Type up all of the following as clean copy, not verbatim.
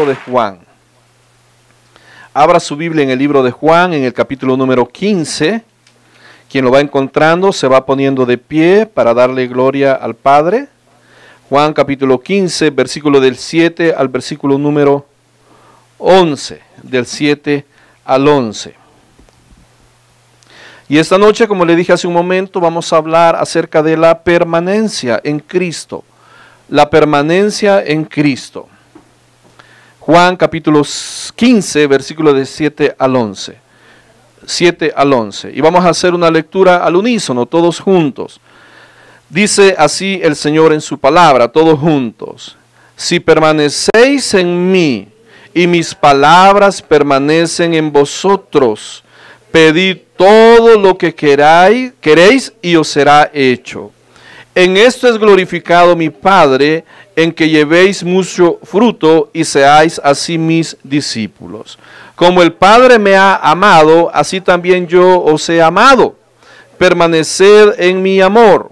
libro de Juan. Abra su Biblia en el libro de Juan, en el capítulo número 15. Quien lo va encontrando se va poniendo de pie para darle gloria al Padre. Juan capítulo 15, versículo del 7 al versículo número 11, del 7 al 11. Y esta noche, como le dije hace un momento, vamos a hablar acerca de la permanencia en Cristo. La permanencia en Cristo. Juan capítulo 15, versículo de 7 al 11. 7 al 11. Y vamos a hacer una lectura al unísono, todos juntos. Dice así el Señor en su palabra, todos juntos. Si permanecéis en mí y mis palabras permanecen en vosotros, pedid todo lo que queréis y os será hecho. En esto es glorificado mi Padre, en que llevéis mucho fruto y seáis así mis discípulos. Como el Padre me ha amado, así también yo os he amado. Permaneced en mi amor.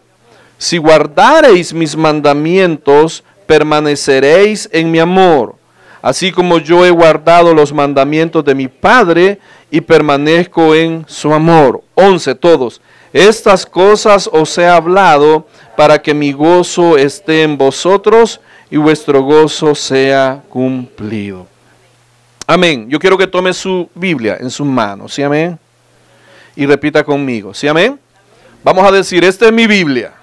Si guardareis mis mandamientos, permaneceréis en mi amor. Así como yo he guardado los mandamientos de mi Padre y permanezco en su amor. 11 todos. Estas cosas os he hablado para que mi gozo esté en vosotros y vuestro gozo sea cumplido. Amén. Yo quiero que tome su Biblia en sus manos. ¿Sí, amén? Y repita conmigo. ¿Sí, amén? Vamos a decir, esta es mi Biblia.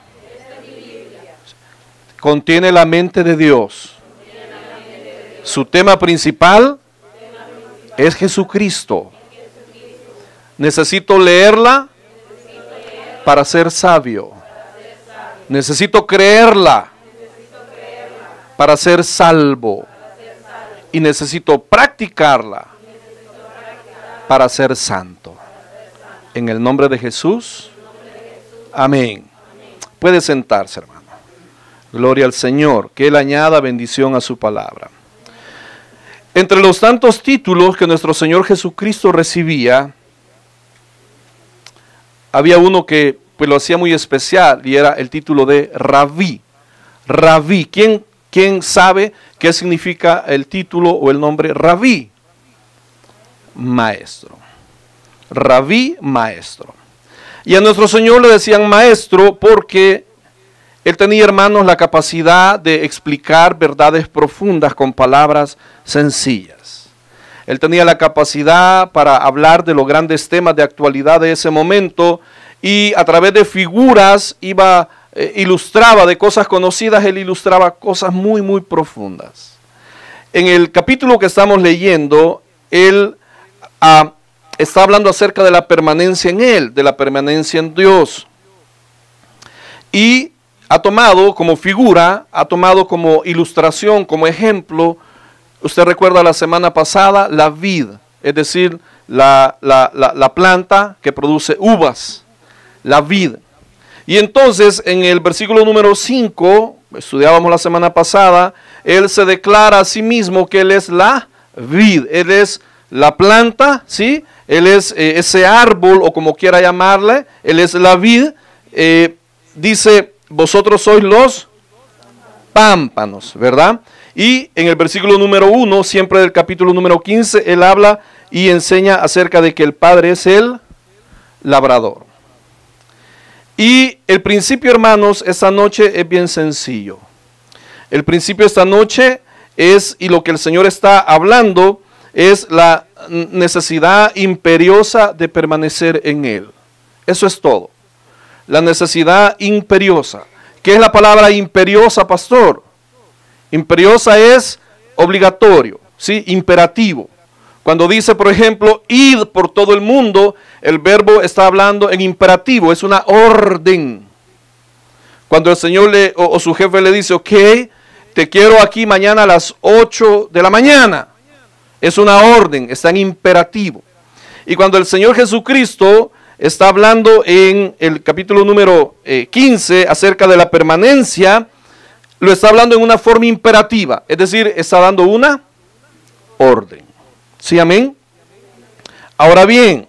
Contiene la mente de Dios. Su tema principal es Jesucristo. Necesito leerla para ser sabio. Necesito creerla para ser salvo. Y necesito practicarla para ser santo. En el nombre de Jesús. Amén. Puede sentarse, hermano. Gloria al Señor. Que Él añada bendición a su palabra. Entre los tantos títulos que nuestro Señor Jesucristo recibía, había uno que pues lo hacía muy especial y era el título de Rabí. Rabí. ¿Quién sabe qué significa el título o el nombre Rabí? Maestro. Rabí, maestro. Y a nuestro Señor le decían maestro porque Él tenía, hermanos, la capacidad de explicar verdades profundas con palabras sencillas. Él tenía la capacidad para hablar de los grandes temas de actualidad de ese momento y a través de figuras ilustraba de cosas conocidas, Él ilustraba cosas muy, muy profundas. En el capítulo que estamos leyendo, Él está hablando acerca de la permanencia en Él, de la permanencia en Dios. Y ha tomado como figura, ha tomado como ilustración, como ejemplo, usted recuerda la semana pasada, la vid, es decir, la planta que produce uvas, la vid. Y entonces en el versículo número 5, estudiábamos la semana pasada, Él se declara a sí mismo que Él es la vid, Él es la planta, ¿sí? Él es ese árbol o como quiera llamarle, Él es la vid, dice, vosotros sois los pámpanos, ¿verdad? Y en el versículo número 1, siempre del capítulo número 15, Él habla y enseña acerca de que el Padre es el labrador. Y el principio, hermanos, esta noche es bien sencillo. El principio esta noche es, y lo que el Señor está hablando, es la necesidad imperiosa de permanecer en Él. Eso es todo. La necesidad imperiosa. ¿Qué es la palabra imperiosa, pastor? Imperiosa es obligatorio, ¿sí? Imperativo. Cuando dice, por ejemplo, id por todo el mundo, el verbo está hablando en imperativo, es una orden. Cuando el Señor o su jefe le dice, ok, te quiero aquí mañana a las 8 de la mañana, es una orden, está en imperativo. Y cuando el Señor Jesucristo está hablando en el capítulo número 15 acerca de la permanencia, lo está hablando en una forma imperativa, es decir, está dando una orden. ¿Sí, amén? Ahora bien,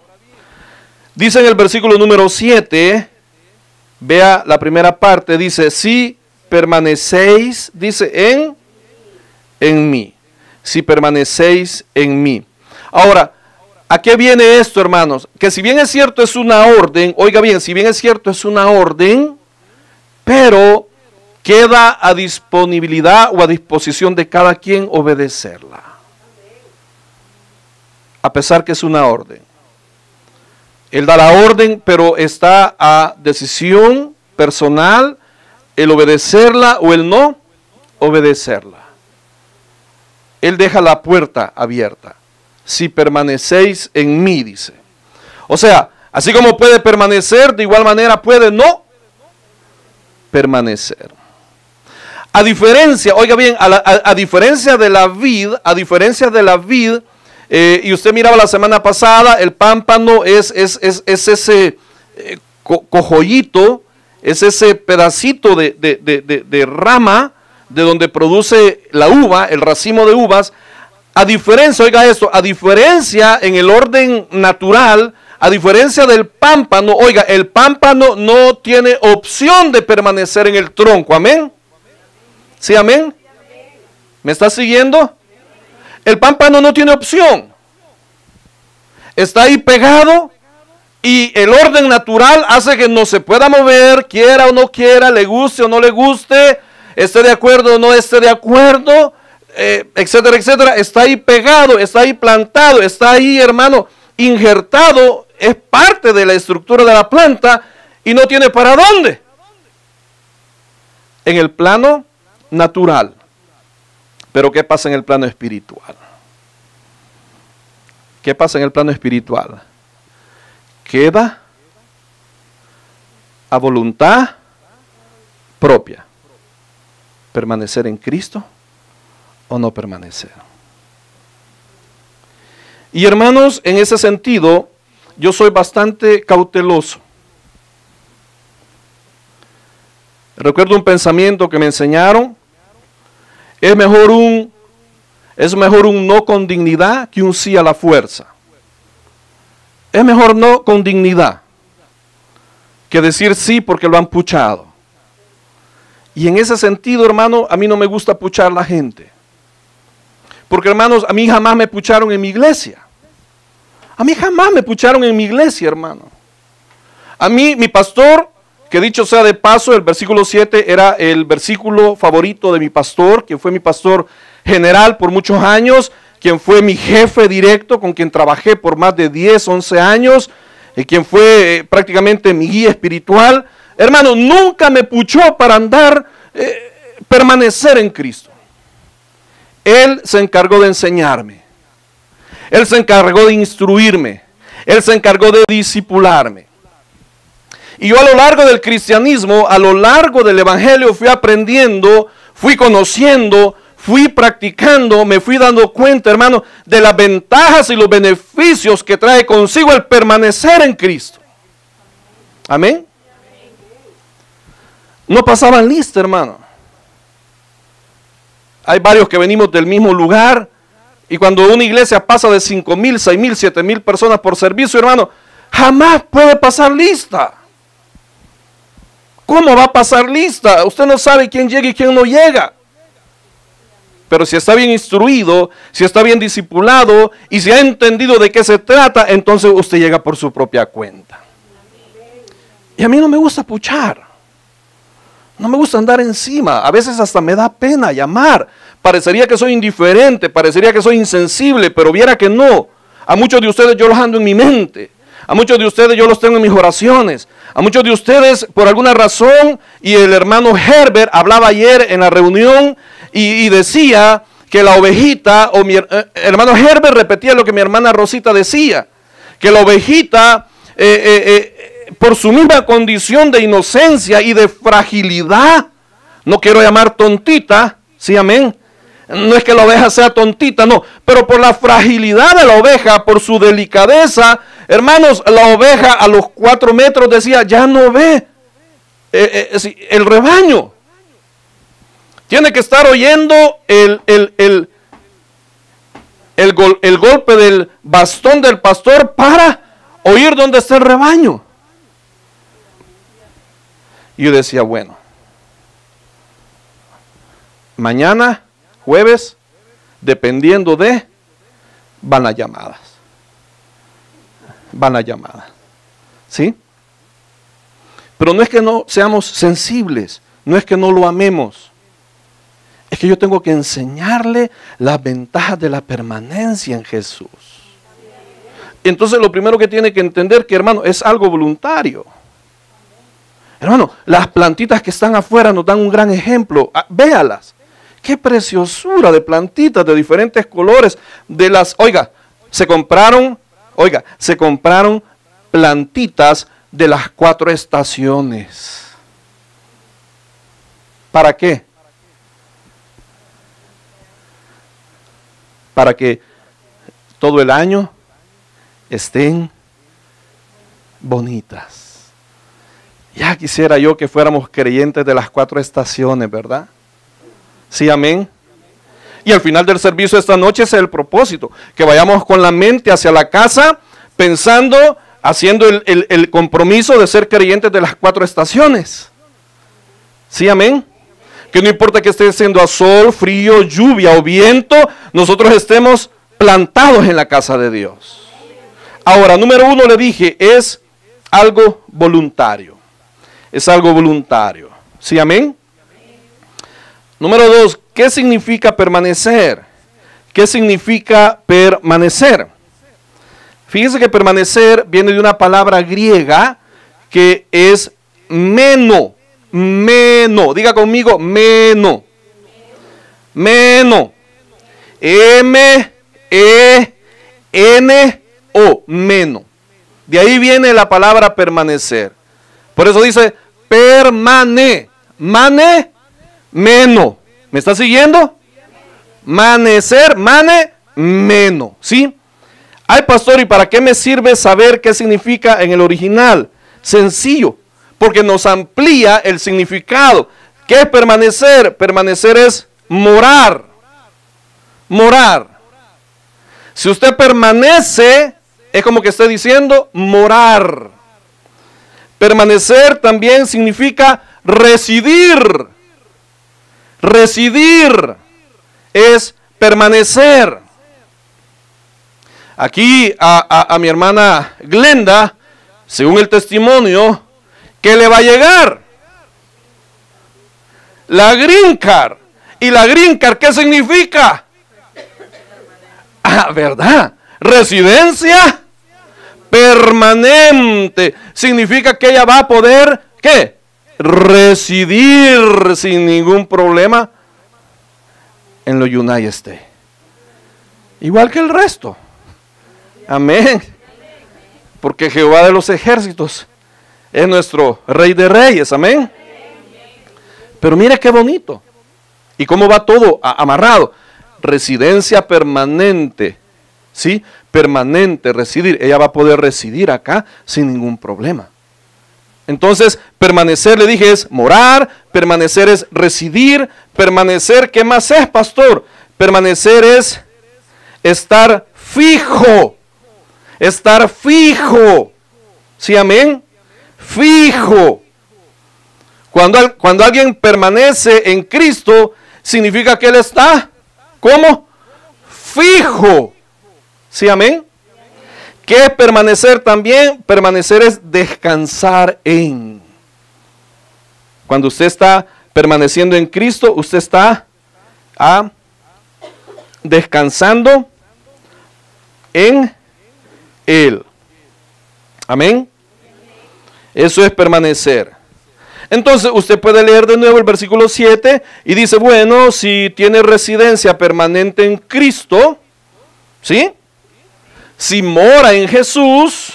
dice en el versículo número 7, vea la primera parte, dice, si permanecéis, dice, en mí. si permanecéis en mí. Ahora, ¿a qué viene esto, hermanos? Que si bien es cierto es una orden, oiga bien, si bien es cierto es una orden, pero queda a disponibilidad o a disposición de cada quien obedecerla. A pesar que es una orden. Él da la orden, pero está a decisión personal el obedecerla o el no obedecerla. Él deja la puerta abierta. Si permanecéis en mí, dice. O sea, así como puede permanecer, de igual manera puede no permanecer. A diferencia, oiga bien, a diferencia de la vid, y usted miraba la semana pasada, el pámpano es ese cojollito, es ese pedacito de rama de donde produce la uva, el racimo de uvas. A diferencia, oiga esto, a diferencia en el orden natural, a diferencia del pámpano, oiga, el pámpano no tiene opción de permanecer en el tronco, amén. ¿Sí, amén? ¿Me está siguiendo? El pámpano no tiene opción. Está ahí pegado y el orden natural hace que no se pueda mover, quiera o no quiera, le guste o no le guste, esté de acuerdo o no esté de acuerdo, etcétera, etcétera. Está ahí pegado, está ahí plantado, está ahí, hermano, injertado, es parte de la estructura de la planta y no tiene para dónde. En el plano natural. Pero ¿qué pasa en el plano espiritual? ¿Qué pasa en el plano espiritual? Queda a voluntad propia permanecer en Cristo o no permanecer. Y hermanos, en ese sentido, yo soy bastante cauteloso. Recuerdo un pensamiento que me enseñaron. Es mejor un no con dignidad que un sí a la fuerza. Es mejor no con dignidad que decir sí porque lo han puchado. Y en ese sentido, hermano, a mí no me gusta puchar a la gente. Porque, hermanos, a mí jamás me pucharon en mi iglesia. A mí jamás me pucharon en mi iglesia, hermano. A mí, mi pastor, que dicho sea de paso, el versículo 7 era el versículo favorito de mi pastor, que fue mi pastor general por muchos años, quien fue mi jefe directo, con quien trabajé por más de 10, 11 años, quien fue prácticamente mi guía espiritual. Hermano, nunca me puchó para permanecer en Cristo. Él se encargó de enseñarme. Él se encargó de instruirme. Él se encargó de discipularme. Y yo a lo largo del cristianismo, a lo largo del evangelio fui aprendiendo, fui conociendo, fui practicando, me fui dando cuenta, hermano, de las ventajas y los beneficios que trae consigo el permanecer en Cristo. Amén. No pasaban lista, hermano. Hay varios que venimos del mismo lugar y cuando una iglesia pasa de 5,000, 6,000, 7,000 personas por servicio, hermano, jamás puede pasar lista. ¿Cómo va a pasar lista? Usted no sabe quién llega y quién no llega. Pero si está bien instruido, si está bien discipulado y si ha entendido de qué se trata, entonces usted llega por su propia cuenta. Y a mí no me gusta puchar. No me gusta andar encima. A veces hasta me da pena llamar. Parecería que soy indiferente, parecería que soy insensible, pero viera que no. A muchos de ustedes yo los ando en mi mente. A muchos de ustedes yo los tengo en mis oraciones. A muchos de ustedes, por alguna razón, y el hermano Herbert hablaba ayer en la reunión y decía que la ovejita, o mi hermano Herbert repetía lo que mi hermana Rosita decía, que la ovejita, por su misma condición de inocencia y de fragilidad, no quiero llamar tontita, sí, amén. No es que la oveja sea tontita, no, pero por la fragilidad de la oveja, por su delicadeza, hermanos, la oveja a los 4 metros decía, ya no ve el rebaño. Tiene que estar oyendo el golpe del bastón del pastor para oír dónde está el rebaño. Y yo decía, bueno, mañana, jueves, dependiendo de, van las llamadas. Van las llamadas. ¿Sí? Pero no es que no seamos sensibles, no es que no lo amemos. Es que yo tengo que enseñarle las ventajas de la permanencia en Jesús. Entonces lo primero que tiene que entender que, hermano, es algo voluntario. Hermano, las plantitas que están afuera nos dan un gran ejemplo. Véalas. Qué preciosura de plantitas de diferentes colores. Se compraron plantitas de las 4 estaciones. ¿Para qué? Para que todo el año estén bonitas. Ya quisiera yo que fuéramos creyentes de las 4 estaciones, ¿verdad? Sí, amén. Y al final del servicio esta noche ese es el propósito, que vayamos con la mente hacia la casa, pensando, haciendo el compromiso de ser creyentes de las 4 estaciones. Sí, amén. Que no importa que esté siendo a sol, frío, lluvia o viento, nosotros estemos plantados en la casa de Dios. Ahora, número 1 le dije, es algo voluntario. Es algo voluntario. ¿Sí, amén? Número 2, ¿qué significa permanecer? ¿Qué significa permanecer? Fíjese que permanecer viene de una palabra griega que es meno. Meno. Diga conmigo, meno. Meno. M-E-N-O. Meno. De ahí viene la palabra permanecer. Por eso dice meno. ¿Me está siguiendo? Manecer, meno. ¿Sí? Ay, pastor, ¿y para qué me sirve saber qué significa en el original? Sencillo, porque nos amplía el significado. ¿Qué es permanecer? Permanecer es morar. Morar. Si usted permanece, es como que esté diciendo morar. Permanecer también significa residir. Residir es permanecer. Aquí a mi hermana Glenda, según el testimonio, ¿qué le va a llegar? La green card. ¿Y la green card qué significa? ¿Verdad? Residencia permanente. Significa que ella va a poder, ¿qué? Residir sin ningún problema en los United States. Igual que el resto. Amén. Porque Jehová de los ejércitos es nuestro Rey de Reyes. Amén. Pero mire qué bonito. Y cómo va todo amarrado. Residencia permanente. ¿Sí? Permanente, residir. Ella va a poder residir acá sin ningún problema. Entonces, permanecer, le dije, es morar. Permanecer es residir. Permanecer, ¿qué más es, pastor? Permanecer es estar fijo. Estar fijo. ¿Sí, amén? Fijo. Cuando alguien permanece en Cristo, significa que él está, ¿cómo? Fijo. ¿Sí, amén? ¿Qué es permanecer también? Permanecer es descansar en. Cuando usted está permaneciendo en Cristo, usted está descansando en Él. Amén. Eso es permanecer. Entonces usted puede leer de nuevo el versículo 7 y dice, bueno, si tiene residencia permanente en Cristo, ¿sí? Si mora en Jesús,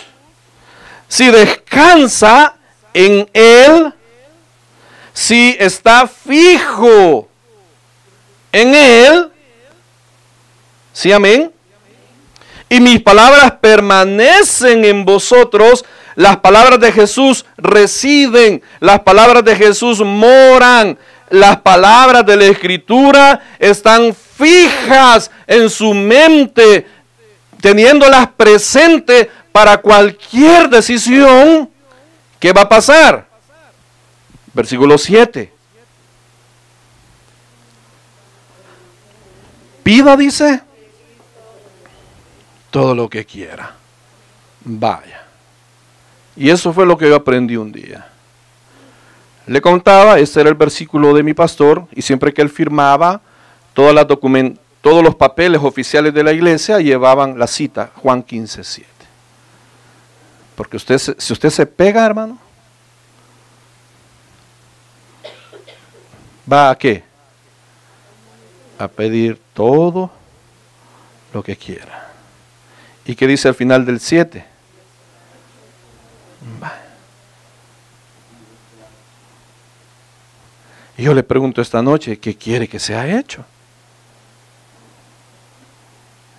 si descansa en Él, si está fijo en Él, ¿sí, amén? Y mis palabras permanecen en vosotros. Las palabras de Jesús residen. Las palabras de Jesús moran. Las palabras de la Escritura están fijas en su mente, teniéndolas presentes para cualquier decisión. ¿Qué va a pasar? Versículo 7. pida, dice, todo lo que quiera. Vaya. Y eso fue lo que yo aprendí un día. Le contaba, este era el versículo de mi pastor, y siempre que él firmaba, todos los papeles oficiales de la iglesia llevaban la cita, Juan 15:7. Porque si usted se pega, hermano, ¿va a qué? A pedir todo lo que quiera. ¿Y qué dice al final del 7? Y yo le pregunto esta noche, ¿qué quiere que sea hecho?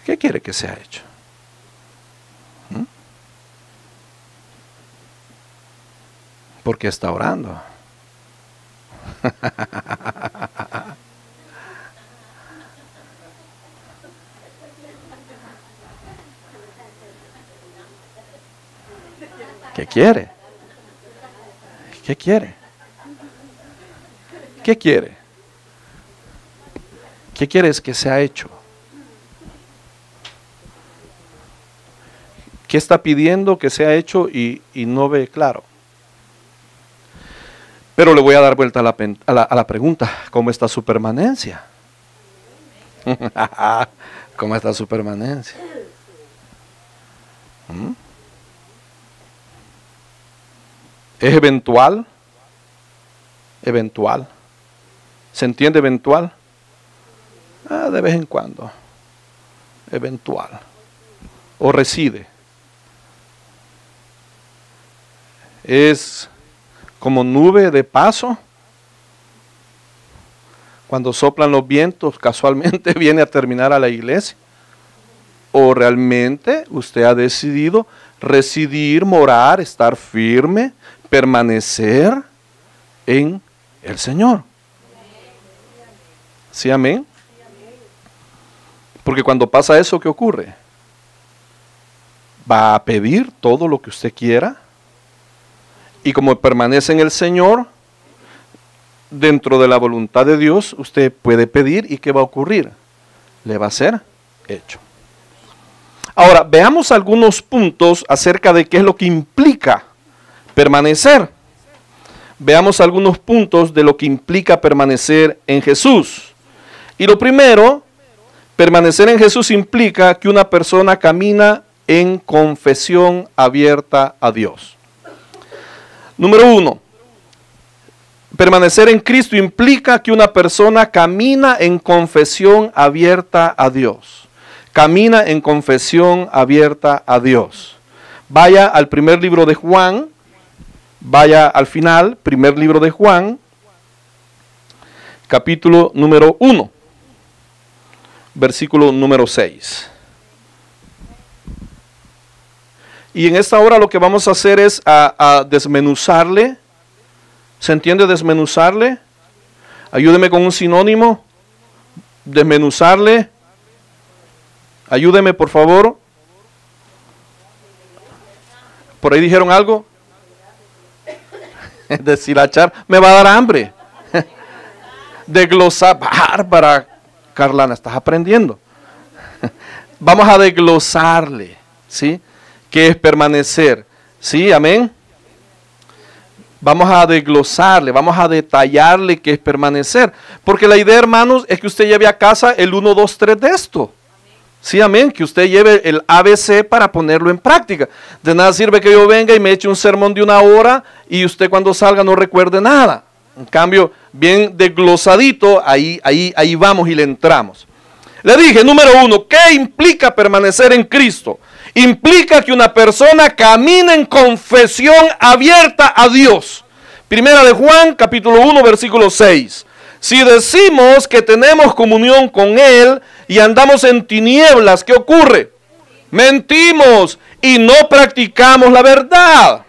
¿Qué quiere que sea hecho? ¿Por qué está orando? ¿Qué quiere? ¿Qué quiere? ¿Qué quiere? ¿Qué quieres que sea hecho? ¿Qué está pidiendo que sea hecho y no ve claro? Pero le voy a dar vuelta a la pregunta, ¿cómo está su permanencia? ¿Cómo está su permanencia? ¿Es eventual? Eventual. ¿Se entiende eventual? De vez en cuando. Eventual. ¿O reside? ¿Es como nube de paso? Cuando soplan los vientos, casualmente viene a terminar a la iglesia. ¿O realmente usted ha decidido residir, morar, estar firme, permanecer en el Señor? ¿Sí, amén? Porque cuando pasa eso, ¿qué ocurre? Va a pedir todo lo que usted quiera. Y como permanece en el Señor, dentro de la voluntad de Dios, usted puede pedir. ¿Y qué va a ocurrir? Le va a ser hecho. Ahora, veamos algunos puntos acerca de qué es lo que implica permanecer. Veamos algunos puntos de lo que implica permanecer en Jesús. Y lo primero, permanecer en Jesús implica que una persona camina en confesión abierta a Dios. Número 1, permanecer en Cristo implica que una persona camina en confesión abierta a Dios. Camina en confesión abierta a Dios. Vaya al primer libro de Juan, vaya al final, primer libro de Juan, capítulo número 1, versículo número 6. Y en esta hora lo que vamos a hacer es a desmenuzarle. ¿Se entiende desmenuzarle? Ayúdeme con un sinónimo. Desmenuzarle. Ayúdeme, por favor. ¿Por ahí dijeron algo? Deshilachar. Me va a dar hambre. Desglosar. Bárbara, Carlana, estás aprendiendo. Vamos a desglosarle, ¿sí? ¿Qué es permanecer? ¿Sí? Amén. Vamos a desglosarle, vamos a detallarle qué es permanecer. Porque la idea, hermanos, es que usted lleve a casa el 1, 2, 3 de esto. Sí, amén. Que usted lleve el ABC para ponerlo en práctica. De nada sirve que yo venga y me eche un sermón de 1 hora y usted cuando salga no recuerde nada. En cambio, bien desglosadito, ahí vamos y le entramos. Le dije, número 1, ¿qué implica permanecer en Cristo? Implica que una persona camina en confesión abierta a Dios. Primera de Juan, capítulo 1, versículo 6. Si decimos que tenemos comunión con Él y andamos en tinieblas, ¿qué ocurre? Mentimos y no practicamos la verdad.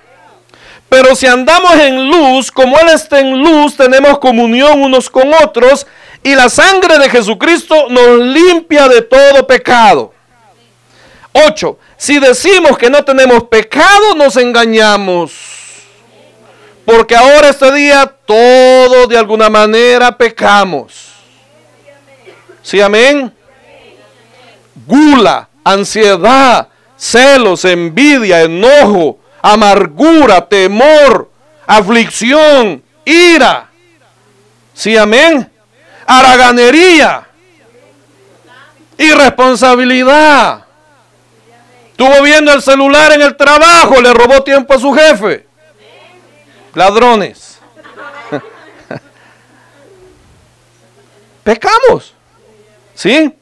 Pero si andamos en luz, como Él está en luz, tenemos comunión unos con otros y la sangre de Jesucristo nos limpia de todo pecado. 8. Si decimos que no tenemos pecado, nos engañamos. Porque ahora este día todos de alguna manera pecamos. ¿Sí, amén? gula, ansiedad, celos, envidia, enojo, amargura, temor, aflicción, ira. Sí, amén. Haraganería, irresponsabilidad. Estuvo viendo el celular en el trabajo, le robó tiempo a su jefe. Ladrones. Pecamos. ¿Sí?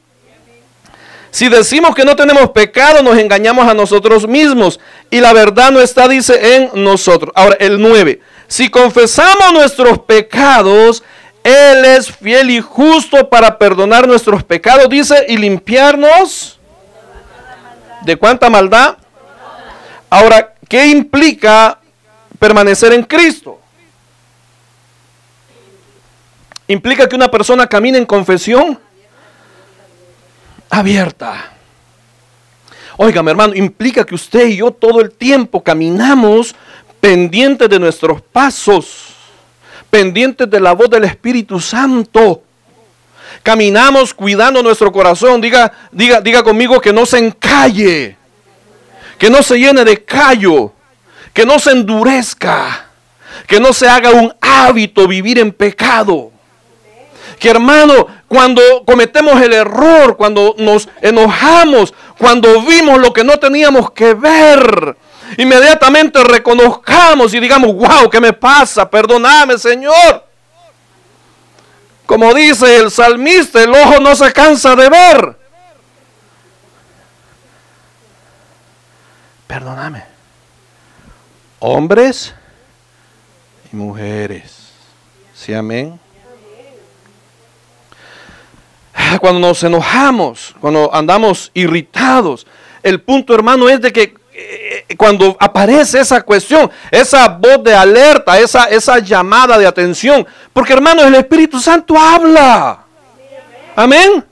Si decimos que no tenemos pecado, nos engañamos a nosotros mismos. Y la verdad no está, dice, en nosotros. Ahora, el 9. Si confesamos nuestros pecados, Él es fiel y justo para perdonar nuestros pecados, dice, y limpiarnos. ¿De cuánta maldad? Ahora, ¿qué implica permanecer en Cristo? Implica que una persona camine en confesión abierta. Óigame, hermano, implica que usted y yo todo el tiempo caminamos pendientes de nuestros pasos, pendientes de la voz del Espíritu Santo. Caminamos cuidando nuestro corazón. Diga conmigo, que no se encalle, que no se llene de callo, que no se endurezca, que no se haga un hábito vivir en pecado. Que, hermano, cuando cometemos el error, cuando nos enojamos, cuando vimos lo que no teníamos que ver, inmediatamente reconozcamos y digamos, wow, ¿qué me pasa? Perdóname, Señor. Como dice el salmista, el ojo no se cansa de ver. Perdóname. Hombres y mujeres. ¿Sí, amén? Cuando nos enojamos, cuando andamos irritados, el punto, hermano, es de que cuando aparece esa cuestión, esa voz de alerta, esa llamada de atención, porque, hermano, el Espíritu Santo habla. Amén.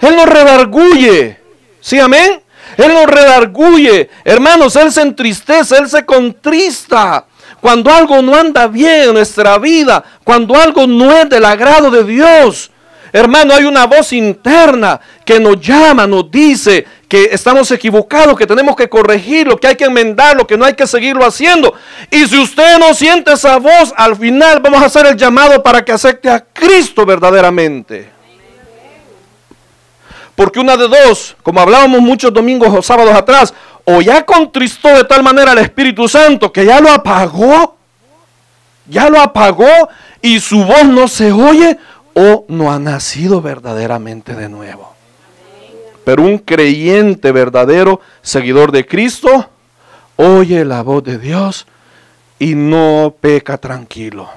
Él nos redarguye. Sí, amén. Él nos redarguye. Hermanos, Él se entristece, Él se contrista. Cuando algo no anda bien en nuestra vida, cuando algo no es del agrado de Dios, hermano, hay una voz interna que nos llama, nos dice que estamos equivocados, que tenemos que corregirlo, que hay que enmendarlo, que no hay que seguirlo haciendo. Y si usted no siente esa voz, al final vamos a hacer el llamado para que acepte a Cristo verdaderamente. Porque una de dos, como hablábamos muchos domingos o sábados atrás, o ya contristó de tal manera al Espíritu Santo que ya lo apagó y su voz no se oye, o no ha nacido verdaderamente de nuevo. Pero un creyente verdadero, seguidor de Cristo, oye la voz de Dios y no peca tranquilo.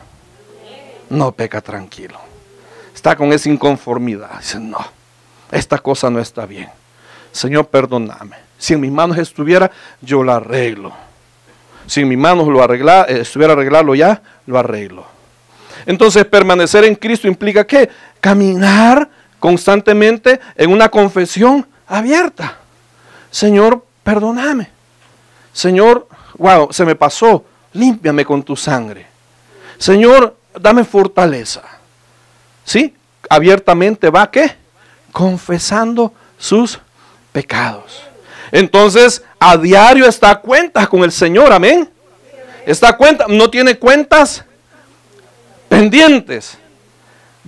No peca tranquilo. Está con esa inconformidad. Dice, no, esta cosa no está bien. Señor, perdóname. Si en mis manos estuviera, yo lo arreglo. Si en mis manos estuviera arreglarlo ya, lo arreglo. Entonces, permanecer en Cristo implica ¿qué? Caminar constantemente en una confesión abierta. Señor, perdóname. Señor, wow, se me pasó. Límpiame con tu sangre. Señor, dame fortaleza. ¿Sí? Abiertamente va ¿qué? Confesando sus pecados. Entonces, a diario está a cuentas con el Señor, amén. Está a cuentas, no tiene cuentas pendientes.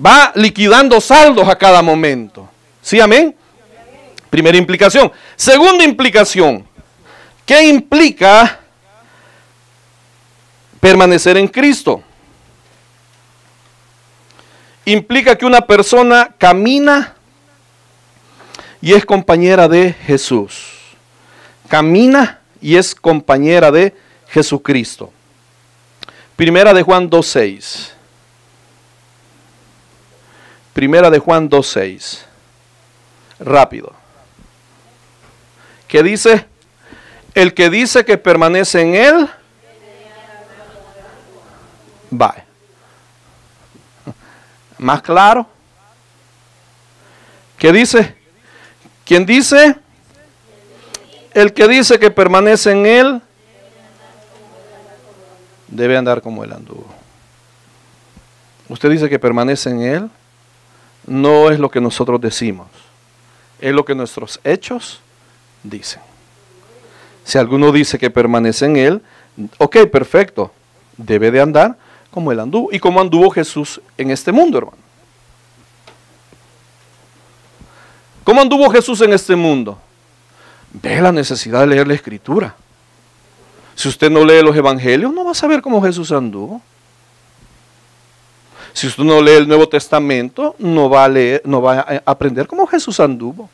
Va liquidando saldos a cada momento. ¿Sí, amén? Primera implicación. Segunda implicación. ¿Qué implica permanecer en Cristo? Implica que una persona camina y es compañera de Jesús. Camina y es compañera de Jesucristo. Primera de Juan 2:6. Primera de Juan 2:6. Rápido. ¿Qué dice? El que dice que permanece en Él, va. ¿Más claro? ¿Qué dice? ¿Quién dice? El que dice que permanece en Él, debe andar como Él anduvo. Usted dice que permanece en Él, no es lo que nosotros decimos, Es lo que nuestros hechos dicen. Si alguno dice que permanece en Él, ok, perfecto. Debe de andar como Él anduvo. Y como anduvo Jesús en este mundo, hermano. ¿Cómo anduvo Jesús en este mundo? Ve la necesidad de leer la Escritura. Si usted no lee los Evangelios, no va a saber cómo Jesús anduvo. Si usted no lee el Nuevo Testamento, no va a aprender cómo Jesús anduvo.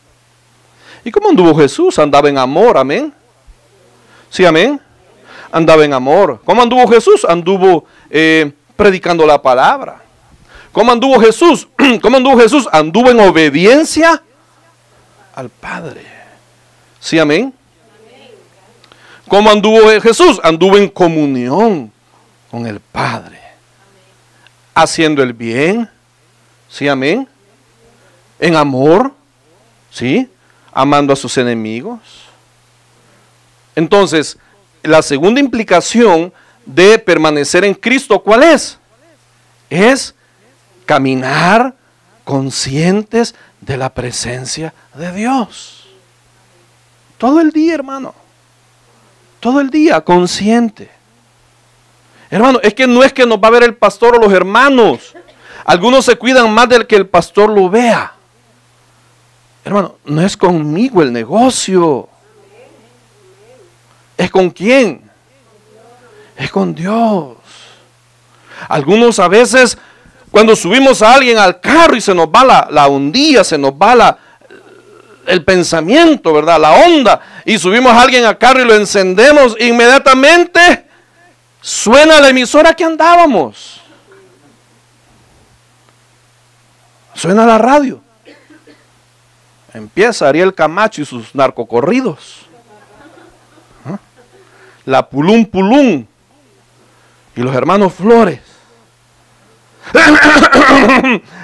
¿Y cómo anduvo Jesús? Andaba en amor, amén. Sí, amén. Andaba en amor. ¿Cómo anduvo Jesús? Anduvo predicando la palabra. ¿Cómo anduvo Jesús? ¿Cómo anduvo Jesús? Anduvo en obediencia al Padre. Sí, amén. ¿Cómo anduvo Jesús? Anduvo en comunión con el Padre. Haciendo el bien. Sí, amén. En amor. Sí. Amando a sus enemigos. Entonces, la segunda implicación de permanecer en Cristo, ¿cuál es? Es caminar conscientes de la presencia de Dios. Todo el día, hermano. Todo el día, consciente. Hermano, es que no es que nos va a ver el pastor o los hermanos. Algunos se cuidan más del que el pastor lo vea. Hermano, no es conmigo el negocio. ¿Es con quién? Es con Dios. Algunos a veces, cuando subimos a alguien al carro y se nos va la ondilla, se nos va el pensamiento, ¿verdad? La onda. Y subimos a alguien al carro y lo encendemos, inmediatamente suena la emisora que andábamos. Suena la radio. Empieza Ariel Camacho y sus narcocorridos. La Pulum Pulum y los hermanos Flores.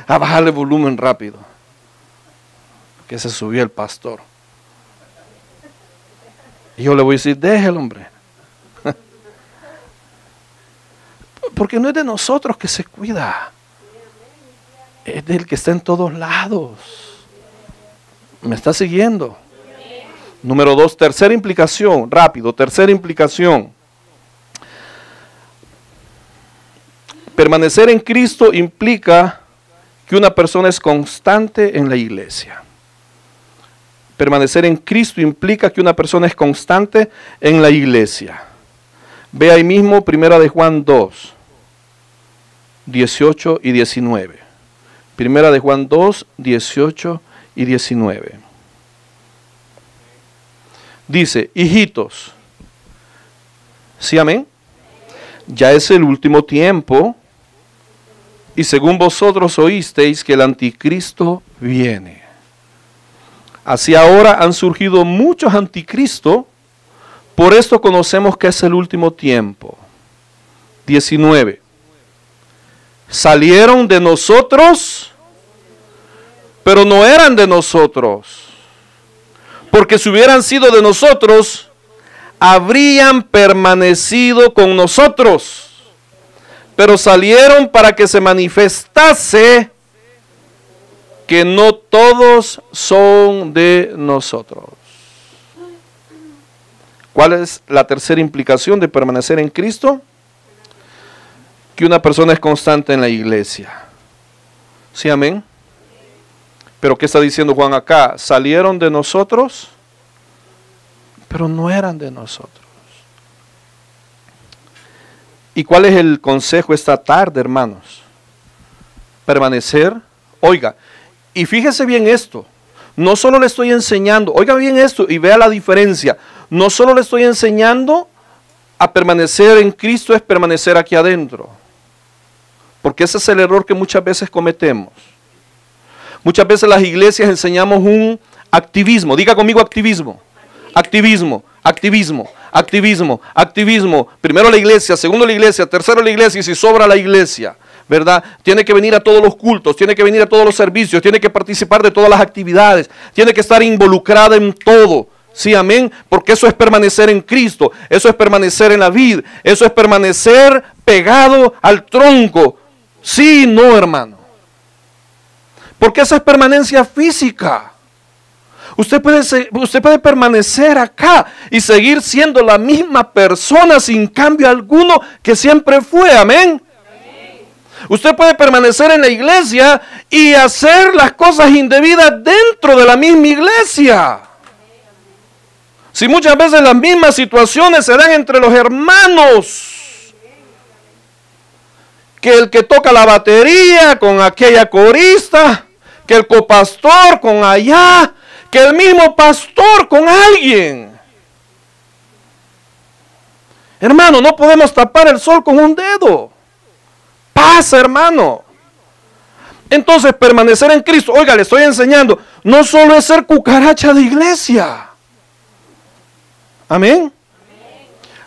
A bajarle volumen rápido, que se subió el pastor. Y yo le voy a decir, déjelo, hombre. Porque no es de nosotros que se cuida, es del que está en todos lados. ¿Me está siguiendo? Número 2, tercera implicación, rápido, tercera implicación. Permanecer en Cristo implica que una persona es constante en la iglesia. Permanecer en Cristo implica que una persona es constante en la iglesia. Ve ahí mismo, 1 de Juan 2, 18 y 19. 1 de Juan 2, 18 y 19. Dice, hijitos, ¿sí, amén? Ya es el último tiempo, y según vosotros oísteis que el anticristo viene. Así ahora han surgido muchos anticristos, por esto conocemos que es el último tiempo. 19. Salieron de nosotros, pero no eran de nosotros. Porque si hubieran sido de nosotros, habrían permanecido con nosotros. Pero salieron para que se manifestase que no todos son de nosotros. ¿Cuál es la tercera implicación de permanecer en Cristo? Que una persona es constante en la iglesia. ¿Sí, amén? Pero ¿qué está diciendo Juan acá? Salieron de nosotros, pero no eran de nosotros. ¿Y cuál es el consejo esta tarde, hermanos? Permanecer. Oiga, y fíjese bien esto. No solo le estoy enseñando, oiga bien esto y vea la diferencia. No solo le estoy enseñando a permanecer en Cristo, es permanecer aquí adentro. Porque ese es el error que muchas veces cometemos. Muchas veces las iglesias enseñamos un activismo. Diga conmigo activismo. Activismo, activismo, activismo, activismo. Primero la iglesia, segundo la iglesia, tercero la iglesia y si sobra la iglesia, ¿verdad? Tiene que venir a todos los cultos, tiene que venir a todos los servicios, tiene que participar de todas las actividades, tiene que estar involucrada en todo. Sí, amén, porque eso es permanecer en Cristo, eso es permanecer en la vid, eso es permanecer pegado al tronco. Sí, no, hermano. Porque esa es permanencia física. Usted puede permanecer acá y seguir siendo la misma persona sin cambio alguno que siempre fue. Amén. Usted puede permanecer en la iglesia y hacer las cosas indebidas dentro de la misma iglesia. Si muchas veces las mismas situaciones se dan entre los hermanos, que el que toca la batería con aquella corista, que el copastor con allá, que el mismo pastor con alguien. Hermano, no podemos tapar el sol con un dedo. Pasa, hermano. Entonces, permanecer en Cristo, oiga, le estoy enseñando, no solo es ser cucaracha de iglesia. Amén.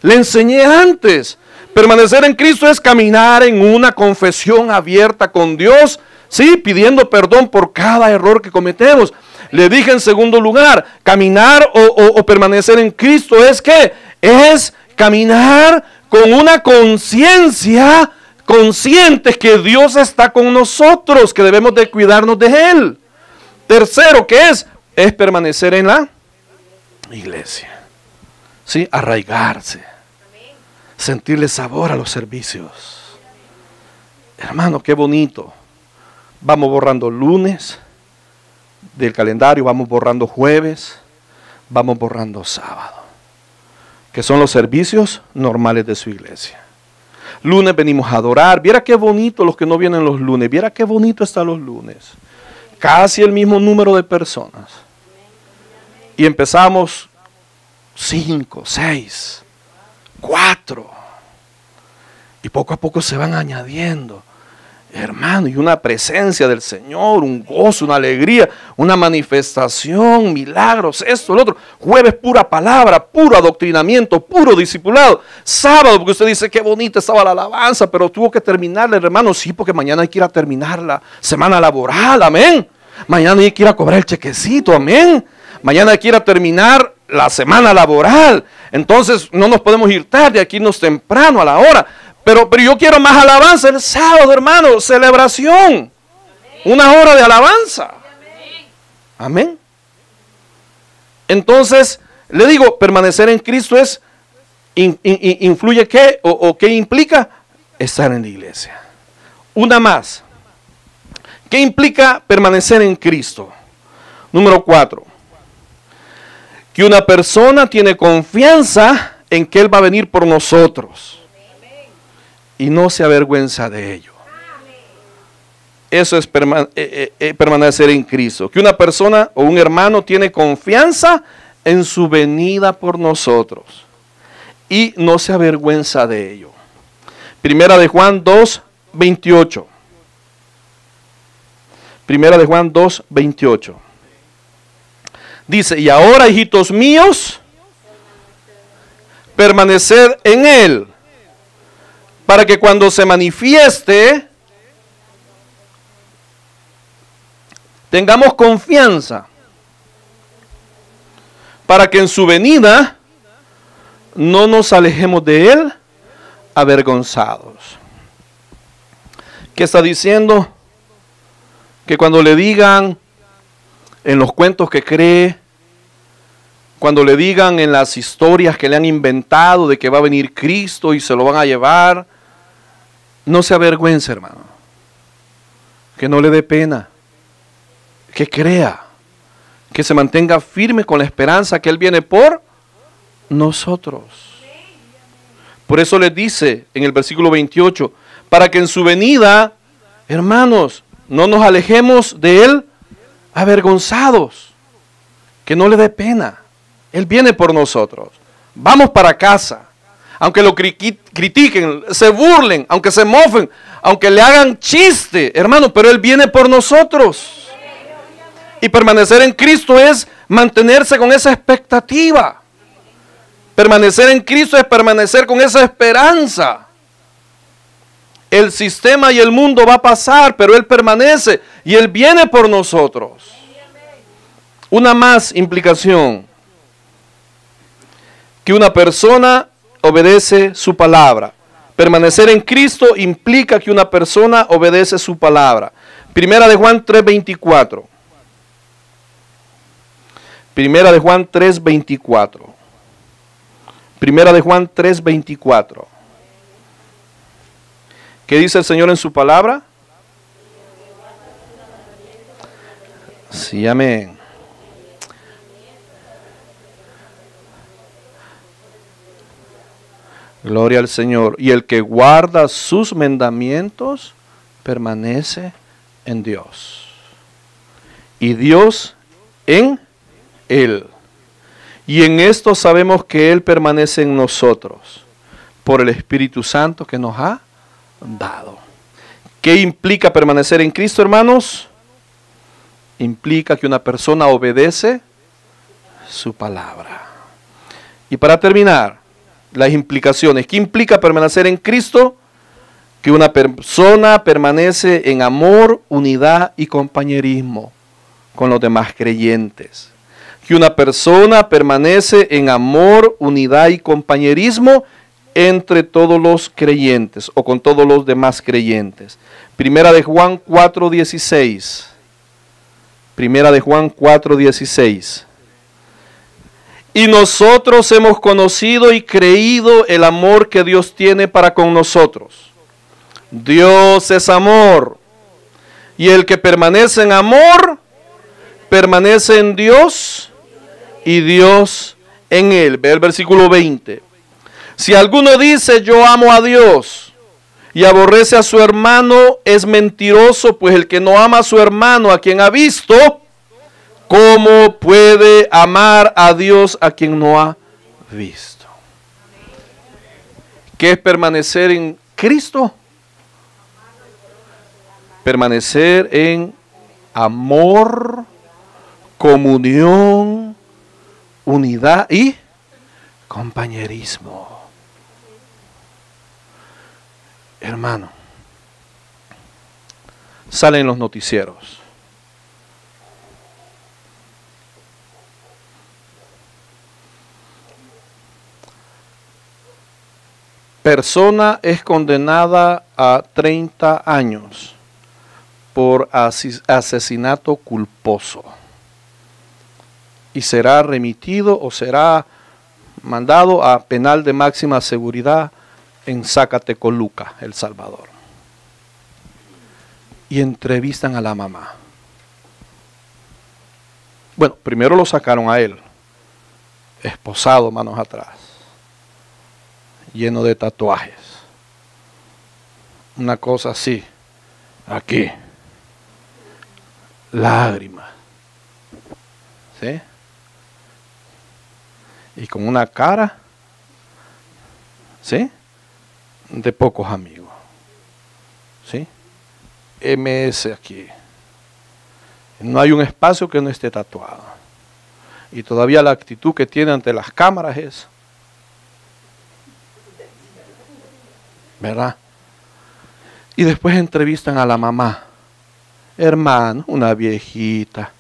Le enseñé antes. Permanecer en Cristo es caminar en una confesión abierta con Dios, sí, pidiendo perdón por cada error que cometemos. Le dije en segundo lugar, caminar o permanecer en Cristo es ¿qué? Es caminar con una conciencia conscientes que Dios está con nosotros, que debemos de cuidarnos de Él. Tercero, ¿qué es? Es permanecer en la iglesia. Sí, arraigarse. Sentirle sabor a los servicios. Hermano, qué bonito. Vamos borrando lunes del calendario, vamos borrando jueves, vamos borrando sábado, que son los servicios normales de su iglesia. Lunes venimos a adorar. Viera qué bonito los que no vienen los lunes. Viera qué bonito están los lunes. Casi el mismo número de personas. Y empezamos 5, 6, 4. Y poco a poco se van añadiendo. Hermano, y una presencia del Señor, un gozo, una alegría, una manifestación, milagros, esto, lo otro. Jueves pura palabra, puro adoctrinamiento, puro discipulado. Sábado, porque usted dice, qué bonita estaba la alabanza, pero tuvo que terminarla, hermano. Sí, porque mañana hay que ir a terminar la semana laboral, amén. Mañana hay que ir a cobrar el chequecito, amén. Mañana hay que ir a terminar la semana laboral. Entonces no nos podemos ir tarde, aquí irnos temprano a la hora. Pero yo quiero más alabanza el sábado, hermano. Celebración. Una hora de alabanza. Amén. Entonces, le digo, permanecer en Cristo es, influye qué, o qué implica estar en la iglesia. Una más. ¿Qué implica permanecer en Cristo? Número 4. Que una persona tiene confianza en que Él va a venir por nosotros. Y no se avergüenza de ello. Eso es permanecer en Cristo. Que una persona o un hermano tiene confianza en su venida por nosotros. Y no se avergüenza de ello. Primera de Juan 2, 28. Primera de Juan 2, 28. Dice, y ahora, hijitos míos, permaneced en Él, para que cuando se manifieste, tengamos confianza, para que en su venida no nos alejemos de Él avergonzados. ¿Qué está diciendo? Que cuando le digan en los cuentos que cree, cuando le digan en las historias que le han inventado de que va a venir Cristo y se lo van a llevar, no se avergüence, hermano. Que no le dé pena. Que crea. Que se mantenga firme con la esperanza que Él viene por nosotros. Por eso les dice en el versículo 28, para que en su venida, hermanos, no nos alejemos de Él avergonzados. Que no le dé pena. Él viene por nosotros. Vamos para casa. Aunque lo critiquen, se burlen, aunque se mofen, aunque le hagan chiste, hermano, pero Él viene por nosotros. Y permanecer en Cristo es mantenerse con esa expectativa. Permanecer en Cristo es permanecer con esa esperanza. El sistema y el mundo va a pasar, pero Él permanece y Él viene por nosotros. Una más implicación. Que una persona obedece su palabra. Permanecer en Cristo implica que una persona obedece su palabra. Primera de Juan 3:24. Primera de Juan 3:24. Primera de Juan 3:24. ¿Qué dice el Señor en su palabra? Sí, amén. Gloria al Señor. Y el que guarda sus mandamientos permanece en Dios. Y Dios en él. Y en esto sabemos que Él permanece en nosotros por el Espíritu Santo que nos ha dado. ¿Qué implica permanecer en Cristo, hermanos? Implica que una persona obedece su palabra. Y para terminar, las implicaciones. ¿Qué implica permanecer en Cristo? Que una persona permanece en amor, unidad y compañerismo con los demás creyentes. Que una persona permanece en amor, unidad y compañerismo entre todos los creyentes o con todos los demás creyentes. Primera de Juan 4:16. Primera de Juan 4:16. Y nosotros hemos conocido y creído el amor que Dios tiene para con nosotros. Dios es amor. Y el que permanece en amor, permanece en Dios y Dios en él. Ve el versículo 20. Si alguno dice yo amo a Dios y aborrece a su hermano, es mentiroso, pues el que no ama a su hermano a quien ha visto, ¿cómo puede amar a Dios a quien no ha visto? ¿Qué es permanecer en Cristo? Permanecer en amor, comunión, unidad y compañerismo. Hermano, salen los noticieros. Persona es condenada a 30 años por asesinato culposo y será remitido o será mandado a penal de máxima seguridad en Zacatecoluca, El Salvador. Y entrevistan a la mamá. Bueno, primero lo sacaron a él, esposado, manos atrás, lleno de tatuajes. Una cosa así, aquí, lágrimas, ¿sí? Y con una cara, ¿sí?, de pocos amigos, ¿sí? MS aquí. No hay un espacio que no esté tatuado. Y todavía la actitud que tiene ante las cámaras es, ¿verdad? Y después entrevistan a la mamá. Hermano, una viejita,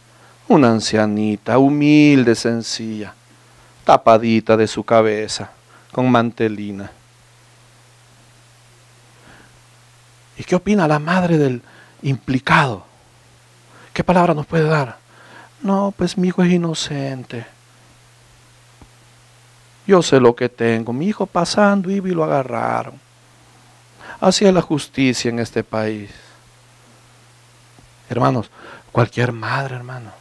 una ancianita, humilde, sencilla, tapadita de su cabeza, con mantelina. ¿Y qué opina la madre del implicado? ¿Qué palabra nos puede dar? No, pues mi hijo es inocente. Yo sé lo que tengo. Mi hijo pasando iba y lo agarraron. Así es la justicia en este país. Hermanos, cualquier madre, hermano,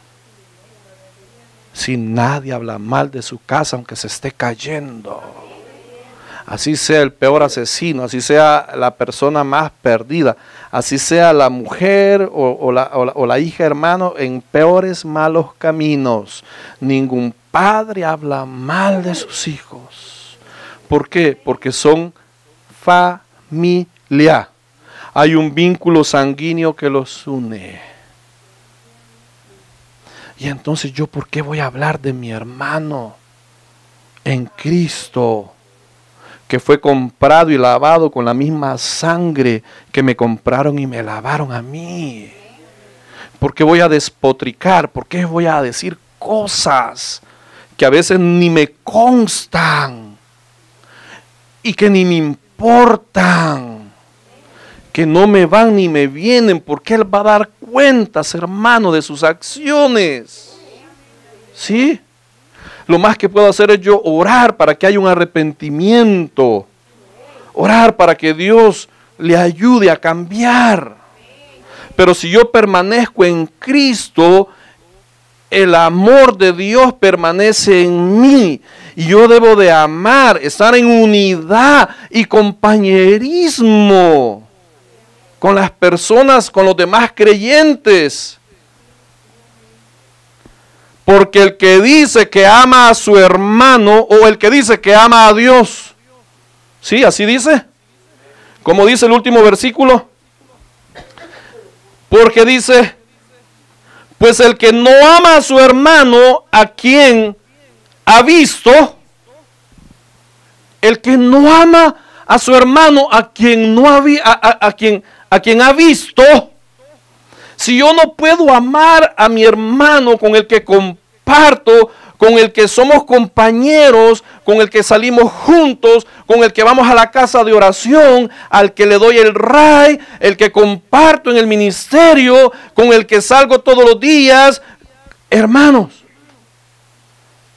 si nadie habla mal de su casa, aunque se esté cayendo, así sea el peor asesino, así sea la persona más perdida, así sea la mujer o la hija, hermano, en peores malos caminos, ningún padre habla mal de sus hijos. ¿Por qué? Porque son familia. Hay un vínculo sanguíneo que los une. Y entonces yo, ¿por qué voy a hablar de mi hermano en Cristo, que fue comprado y lavado con la misma sangre que me compraron y me lavaron a mí? ¿Por qué voy a despotricar? ¿Por qué voy a decir cosas que a veces ni me constan y que ni me importan, que no me van ni me vienen? Porque Él va a dar cuentas, hermano, de sus acciones. ¿Sí? Lo más que puedo hacer es yo orar para que haya un arrepentimiento. Orar para que Dios le ayude a cambiar. Pero si yo permanezco en Cristo, el amor de Dios permanece en mí. Y yo debo de amar, estar en unidad y compañerismo con las personas, con los demás creyentes. Porque el que dice que ama a su hermano o el que dice que ama a Dios, ¿sí? Así dice. Como dice el último versículo. Porque dice, pues el que no ama a su hermano a quien ha visto, el que no ama a su hermano a quien no ha quien ha visto, si yo no puedo amar a mi hermano con el que comparto, con el que somos compañeros, con el que salimos juntos, con el que vamos a la casa de oración, al que le doy el ray, el que comparto en el ministerio, con el que salgo todos los días, hermanos,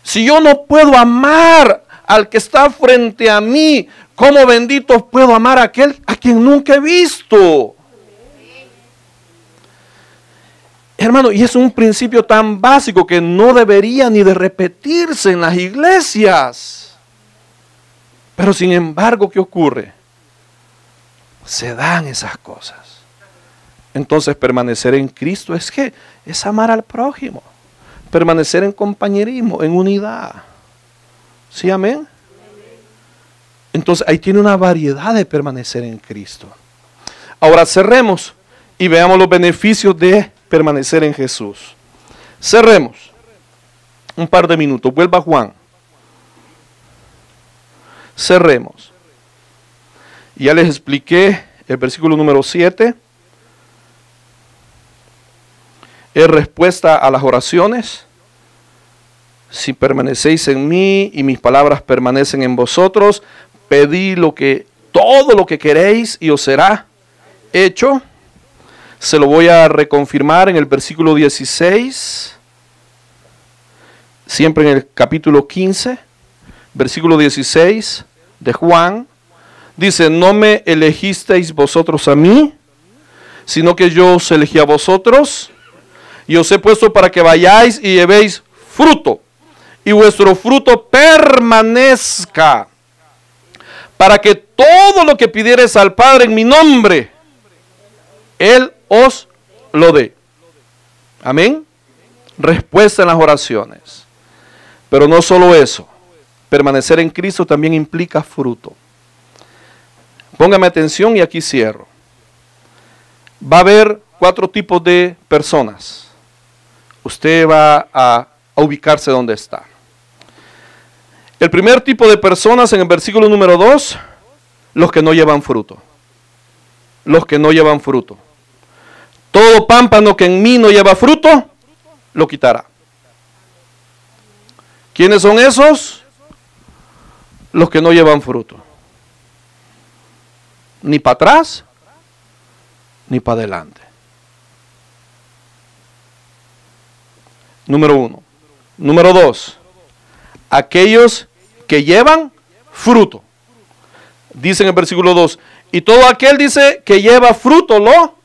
si yo no puedo amar al que está frente a mí, ¿cómo benditos puedo amar a aquel a quien nunca he visto? Hermano, y es un principio tan básico que no debería ni de repetirse en las iglesias. Pero sin embargo, ¿qué ocurre? Se dan esas cosas. Entonces, permanecer en Cristo es amar al prójimo. Permanecer en compañerismo, en unidad. ¿Sí, amén? Entonces, ahí tiene una variedad de permanecer en Cristo. Ahora cerremos y veamos los beneficios de permanecer en Jesús. Cerremos un par de minutos. Vuelva Juan. Cerremos. Ya les expliqué el versículo número 7. Es respuesta a las oraciones. Si permanecéis en mí y mis palabras permanecen en vosotros, pedid todo lo que queréis y os será hecho. Se lo voy a reconfirmar en el versículo 16, siempre en el capítulo 15, versículo 16 de Juan. Dice, no me elegisteis vosotros a mí, sino que yo os elegí a vosotros, y os he puesto para que vayáis y llevéis fruto, y vuestro fruto permanezca, para que todo lo que pidiereis al Padre en mi nombre, Él os lo dé. Amén. Respuesta en las oraciones. Pero no solo eso. Permanecer en Cristo también implica fruto. Póngame atención y aquí cierro. Va a haber 4 tipos de personas. Usted va a ubicarse donde está. El primer tipo de personas en el versículo número 2, los que no llevan fruto. Los que no llevan fruto. Todo pámpano que en mí no lleva fruto, lo quitará. ¿Quiénes son esos? Los que no llevan fruto. Ni para atrás, ni para adelante. Número 1. Número 2. Aquellos que llevan fruto. Dice en el versículo 2. Y todo aquel, dice, que lleva fruto, lo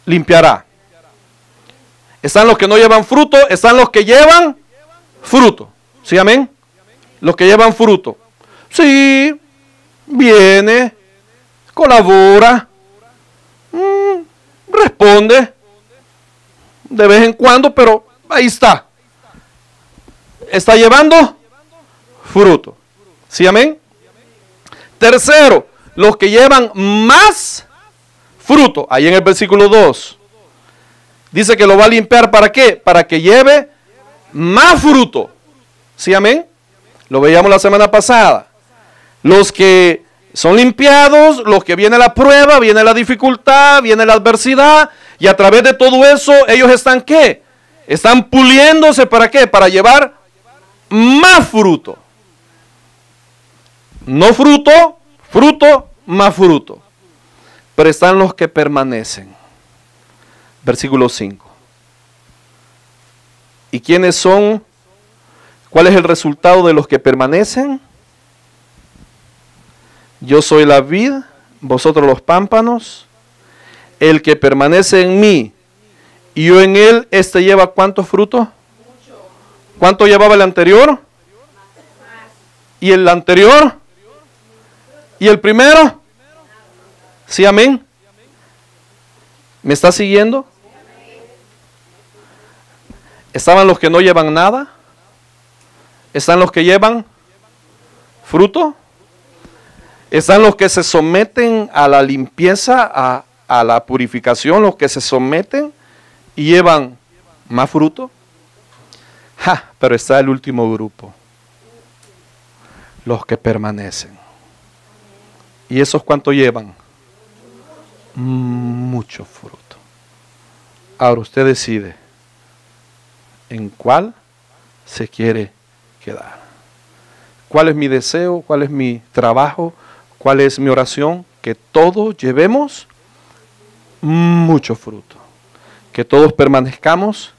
limpiará. Están los que no llevan fruto, están los que llevan fruto. ¿Sí, amén? Los que llevan fruto. Sí, viene, colabora, responde, de vez en cuando, pero ahí está. Está llevando fruto. ¿Sí, amén? Tercero, los que llevan más fruto, ahí en el versículo 2, dice que lo va a limpiar, ¿para qué? Para que lleve más fruto. ¿Sí, amén? Lo veíamos la semana pasada. Los que son limpiados, los que viene la prueba, viene la dificultad, viene la adversidad, y a través de todo eso, ellos están ¿qué? Están puliéndose, ¿para qué? Para llevar más fruto. No fruto, fruto, más fruto. Pero están los que permanecen. Versículo 5. ¿Y quiénes son? ¿Cuál es el resultado de los que permanecen? Yo soy la vid, vosotros los pámpanos. El que permanece en mí y yo en él, este lleva ¿cuántos frutos? ¿Cuánto llevaba el anterior? ¿Y el anterior? ¿Y el primero? ¿Sí, amén? ¿Me está siguiendo? ¿Estaban los que no llevan nada? ¿Están los que llevan fruto? ¿Están los que se someten a la limpieza, a la purificación, los que se someten y llevan más fruto? Pero está el último grupo, los que permanecen. ¿Y esos cuánto llevan? Mucho fruto. Ahora usted decide en cuál se quiere quedar. ¿Cuál es mi deseo? ¿Cuál es mi trabajo? ¿Cuál es mi oración? Que todos llevemos mucho fruto. Que todos permanezcamos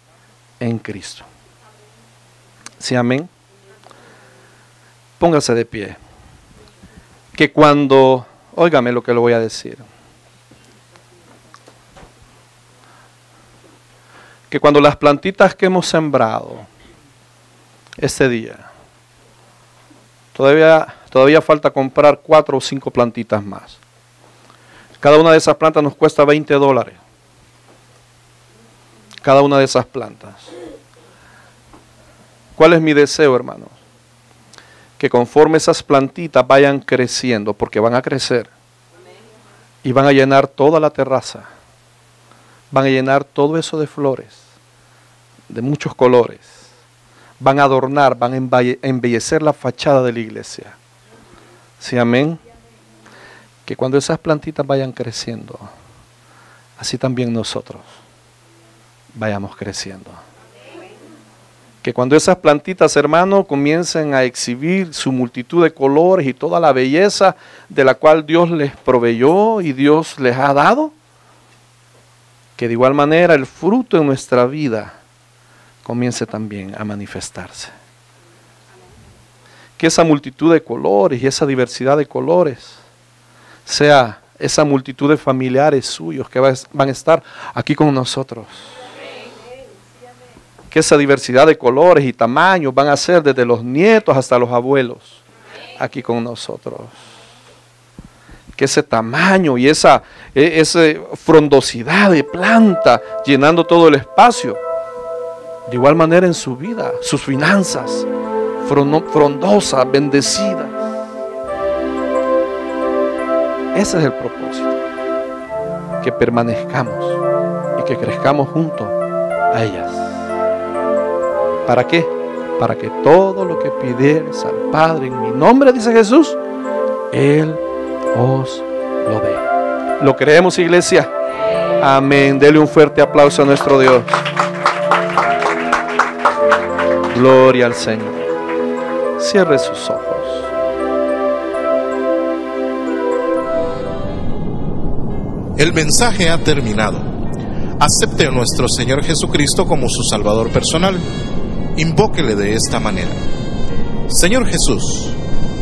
en Cristo. ¿Sí, amén? Póngase de pie. Que cuando, óigame lo que le voy a decir. Que cuando las plantitas que hemos sembrado este día, todavía falta comprar 4 o 5 plantitas más. Cada una de esas plantas nos cuesta $20. Cada una de esas plantas. ¿Cuál es mi deseo, hermanos? Que conforme esas plantitas vayan creciendo, porque van a crecer, y van a llenar toda la terraza, van a llenar todo eso de flores, de muchos colores, van a adornar, van a embellecer la fachada de la iglesia. ¿Sí, amén? Que cuando esas plantitas vayan creciendo, así también nosotros vayamos creciendo. Que cuando esas plantitas, hermanos, comiencen a exhibir su multitud de colores y toda la belleza de la cual Dios les proveyó y Dios les ha dado, que de igual manera el fruto en nuestra vida comience también a manifestarse. Que esa multitud de colores y esa diversidad de colores sea esa multitud de familiares suyos que van a estar aquí con nosotros. Que esa diversidad de colores y tamaños van a ser desde los nietos hasta los abuelos aquí con nosotros. Que ese tamaño y esa frondosidad de planta llenando todo el espacio, de igual manera en su vida, sus finanzas frondosas, bendecidas. Ese es el propósito, que permanezcamos y que crezcamos junto a ellas. ¿Para qué? Para que todo lo que pidieres al Padre en mi nombre, dice Jesús, Él os lo dé. ¿Lo creemos, iglesia? Amén. Dele un fuerte aplauso a nuestro Dios. Gloria al Señor. Cierre sus ojos. El mensaje ha terminado. Acepte a nuestro Señor Jesucristo como su Salvador personal. Invóquele de esta manera: Señor Jesús,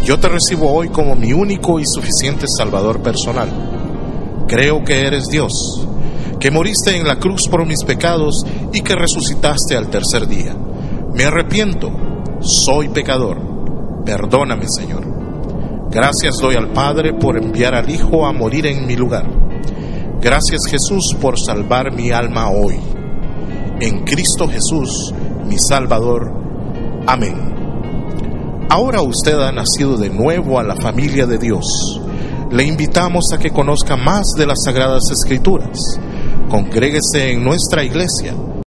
yo te recibo hoy como mi único y suficiente Salvador personal. Creo que eres Dios, que moriste en la cruz por mis pecados y que resucitaste al tercer día. Me arrepiento, soy pecador. Perdóname, Señor. Gracias doy al Padre por enviar al Hijo a morir en mi lugar. Gracias, Jesús, por salvar mi alma hoy. En Cristo Jesús, mi Salvador. Amén. Ahora usted ha nacido de nuevo a la familia de Dios. Le invitamos a que conozca más de las Sagradas Escrituras. Congréguese en nuestra iglesia